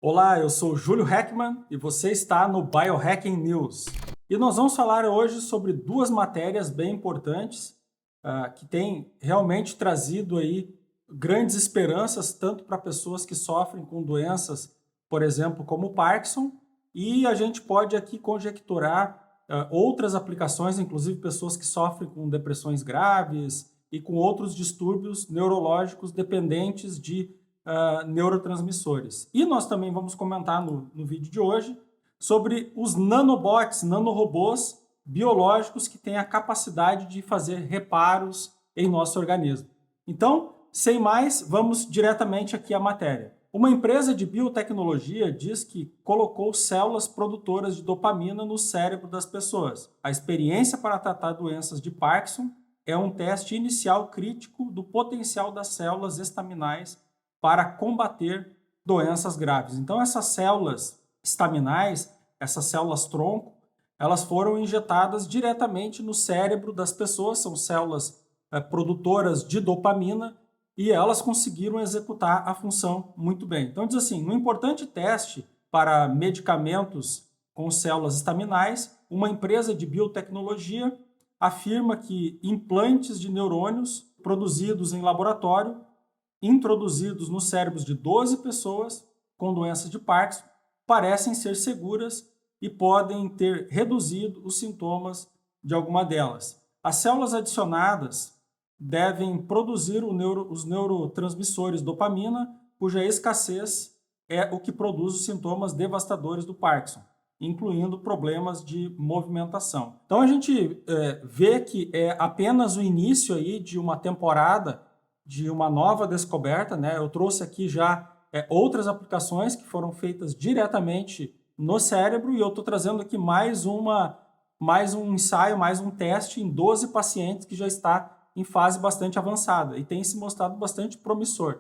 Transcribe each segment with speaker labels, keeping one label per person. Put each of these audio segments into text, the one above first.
Speaker 1: Olá, eu sou Júlio Heckman e você está no Biohacking News. E nós vamos falar hoje sobre duas matérias bem importantes que têm realmente trazido aí grandes esperanças tanto para pessoas que sofrem com doenças, por exemplo, como o Parkinson, e a gente pode aqui conjecturar outras aplicações, inclusive pessoas que sofrem com depressões graves e com outros distúrbios neurológicos dependentes de neurotransmissores. E nós também vamos comentar no vídeo de hoje sobre os nanobots, nanorobôs biológicos que têm a capacidade de fazer reparos em nosso organismo. Então, sem mais, vamos diretamente aqui à matéria. Uma empresa de biotecnologia diz que colocou células produtoras de dopamina no cérebro das pessoas. A experiência para tratar doenças de Parkinson é um teste inicial crítico do potencial das células estaminais para combater doenças graves. Então, essas células estaminais, essas células tronco, elas foram injetadas diretamente no cérebro das pessoas, são células produtoras de dopamina, e elas conseguiram executar a função muito bem. Então, diz assim, no importante teste para medicamentos com células estaminais, uma empresa de biotecnologia afirma que implantes de neurônios produzidos em laboratório introduzidos nos cérebros de 12 pessoas com doenças de Parkinson parecem ser seguras e podem ter reduzido os sintomas de alguma delas. As células adicionadas devem produzir os neurotransmissores dopamina, cuja escassez é o que produz os sintomas devastadores do Parkinson, incluindo problemas de movimentação. Então a gente vê que é apenas o início aí de uma temporada de uma nova descoberta, né? Eu trouxe aqui já outras aplicações que foram feitas diretamente no cérebro e eu estou trazendo aqui mais um ensaio, mais um teste em 12 pacientes que já está em fase bastante avançada e tem se mostrado bastante promissor.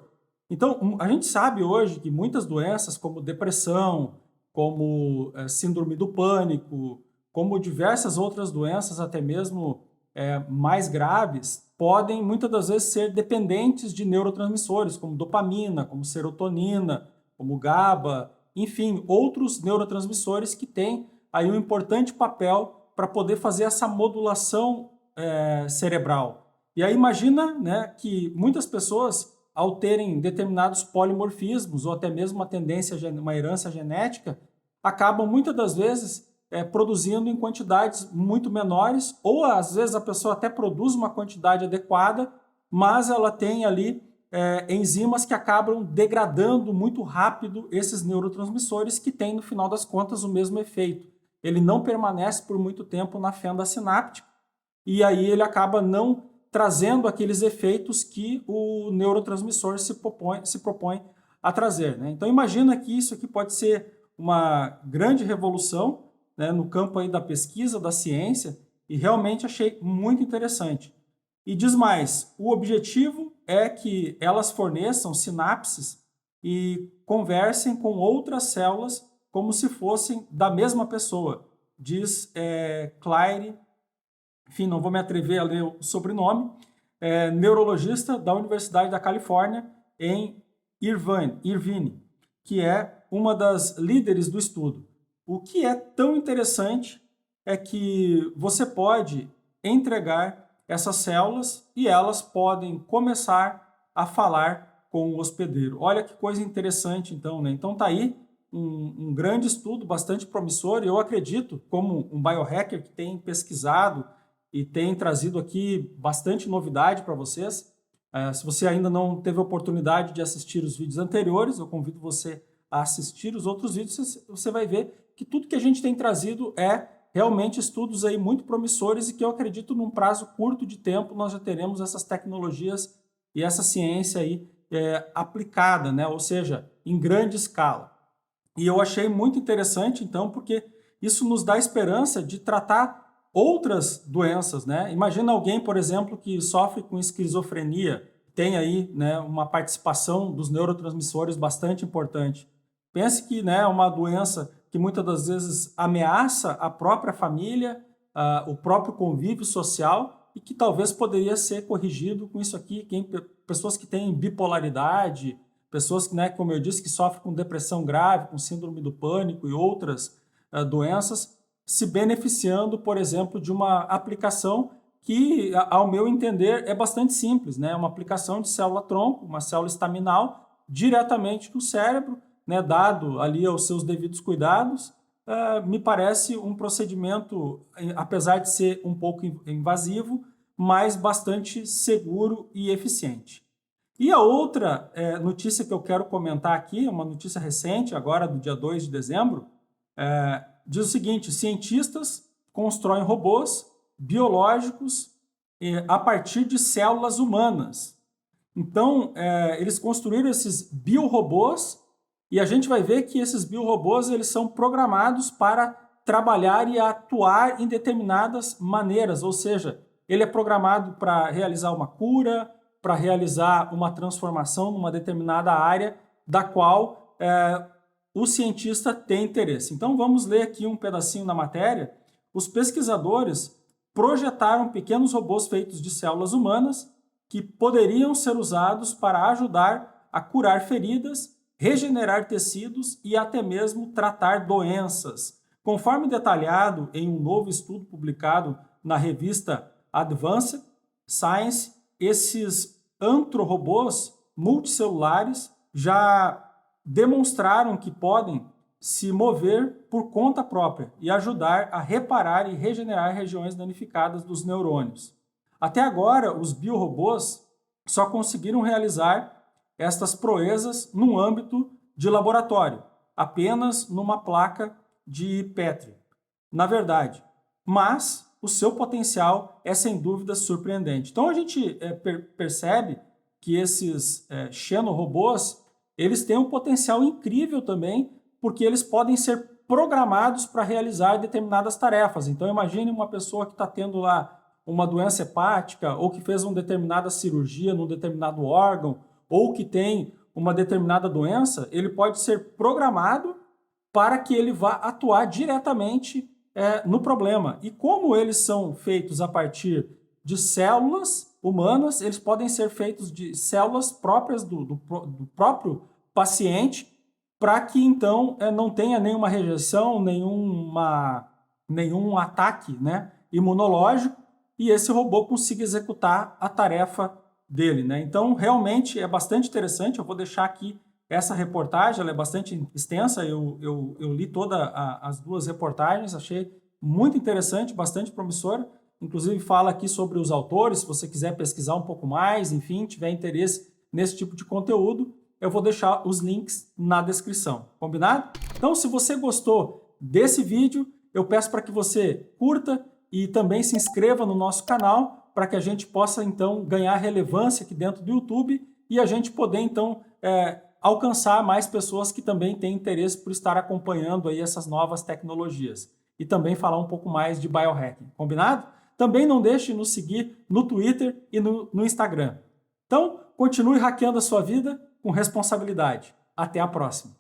Speaker 1: Então, a gente sabe hoje que muitas doenças como depressão, como síndrome do pânico, como diversas outras doenças, até mesmo mais graves, podem muitas das vezes ser dependentes de neurotransmissores, como dopamina, como serotonina, como GABA, enfim, outros neurotransmissores que têm aí um importante papel para poder fazer essa modulação cerebral. E aí imagina, né, que muitas pessoas, ao terem determinados polimorfismos ou até mesmo uma tendência, uma herança genética, acabam muitas das vezes produzindo em quantidades muito menores, ou às vezes a pessoa até produz uma quantidade adequada, mas ela tem ali enzimas que acabam degradando muito rápido esses neurotransmissores que têm, no final das contas, o mesmo efeito. Ele não permanece por muito tempo na fenda sináptica e aí ele acaba não trazendo aqueles efeitos que o neurotransmissor se propõe a trazer, né? Então imagina que isso aqui pode ser uma grande revolução, né, no campo aí da pesquisa, da ciência, e realmente achei muito interessante. E diz mais, o objetivo é que elas forneçam sinapses e conversem com outras células como se fossem da mesma pessoa, diz Claire, enfim, não vou me atrever a ler o sobrenome, neurologista da Universidade da Califórnia em Irvine, que é uma das líderes do estudo. O que é tão interessante é que você pode entregar essas células e elas podem começar a falar com o hospedeiro. Olha que coisa interessante, então, né? Então tá aí um grande estudo, bastante promissor, e eu acredito, como um biohacker que tem pesquisado e tem trazido aqui bastante novidade para vocês. Se você ainda não teve a oportunidade de assistir os vídeos anteriores, eu convido você a assistir os outros vídeos, você vai ver que tudo que a gente tem trazido é realmente estudos aí muito promissores e que eu acredito num prazo curto de tempo nós já teremos essas tecnologias e essa ciência aí aplicada, né? Ou seja, em grande escala. E eu achei muito interessante, então, porque isso nos dá esperança de tratar outras doenças, né? Imagina alguém, por exemplo, que sofre com esquizofrenia, tem aí, né, uma participação dos neurotransmissores bastante importante. Pense que, né, é uma doença que muitas das vezes ameaça a própria família, o próprio convívio social e que talvez poderia ser corrigido com isso aqui. Pessoas que têm bipolaridade, pessoas que, né, como eu disse, que sofrem com depressão grave, com síndrome do pânico e outras doenças, se beneficiando, por exemplo, de uma aplicação que, ao meu entender, é bastante simples, né? É uma aplicação de célula-tronco, uma célula estaminal, diretamente no cérebro, né, dado ali aos seus devidos cuidados. Me parece um procedimento, apesar de ser um pouco invasivo, mas bastante seguro e eficiente. E a outra notícia que eu quero comentar aqui, uma notícia recente, agora do dia 2 de dezembro, diz o seguinte: cientistas constroem robôs biológicos a partir de células humanas. Então, eles construíram esses biorobôs e a gente vai ver que esses biorobôs eles são programados para trabalhar e atuar em determinadas maneiras, ou seja, ele é programado para realizar uma cura, para realizar uma transformação numa determinada área da qual o cientista tem interesse. Então vamos ler aqui um pedacinho da matéria. Os pesquisadores projetaram pequenos robôs feitos de células humanas que poderiam ser usados para ajudar a curar feridas, regenerar tecidos e até mesmo tratar doenças. Conforme detalhado em um novo estudo publicado na revista Advanced Science, esses antrorobôs multicelulares já demonstraram que podem se mover por conta própria e ajudar a reparar e regenerar regiões danificadas dos neurônios. Até agora, os biorobôs só conseguiram realizar estas proezas no âmbito de laboratório, apenas numa placa de Petri, na verdade. Mas o seu potencial é sem dúvida surpreendente. Então a gente percebe que esses xenorobôs eles têm um potencial incrível também, porque eles podem ser programados para realizar determinadas tarefas. Então imagine uma pessoa que está tendo lá uma doença hepática ou que fez uma determinada cirurgia num determinado órgão ou que tem uma determinada doença, ele pode ser programado para que ele vá atuar diretamente no problema. E como eles são feitos a partir de células humanas, eles podem ser feitos de células próprias do próprio paciente, para que então não tenha nenhuma rejeição, nenhum ataque, né, imunológico, e esse robô consiga executar a tarefa dele, né? Então, realmente é bastante interessante. Eu vou deixar aqui essa reportagem, ela é bastante extensa, eu li todas as duas reportagens, achei muito interessante, bastante promissora. Inclusive fala aqui sobre os autores, se você quiser pesquisar um pouco mais, enfim, tiver interesse nesse tipo de conteúdo, eu vou deixar os links na descrição, combinado? Então, se você gostou desse vídeo, eu peço para que você curta e também se inscreva no nosso canal, para que a gente possa, então, ganhar relevância aqui dentro do YouTube e a gente poder, então, alcançar mais pessoas que também têm interesse por estar acompanhando aí essas novas tecnologias. E também falar um pouco mais de biohacking, combinado? Também não deixe de nos seguir no Twitter e no Instagram. Então, continue hackeando a sua vida com responsabilidade. Até a próxima!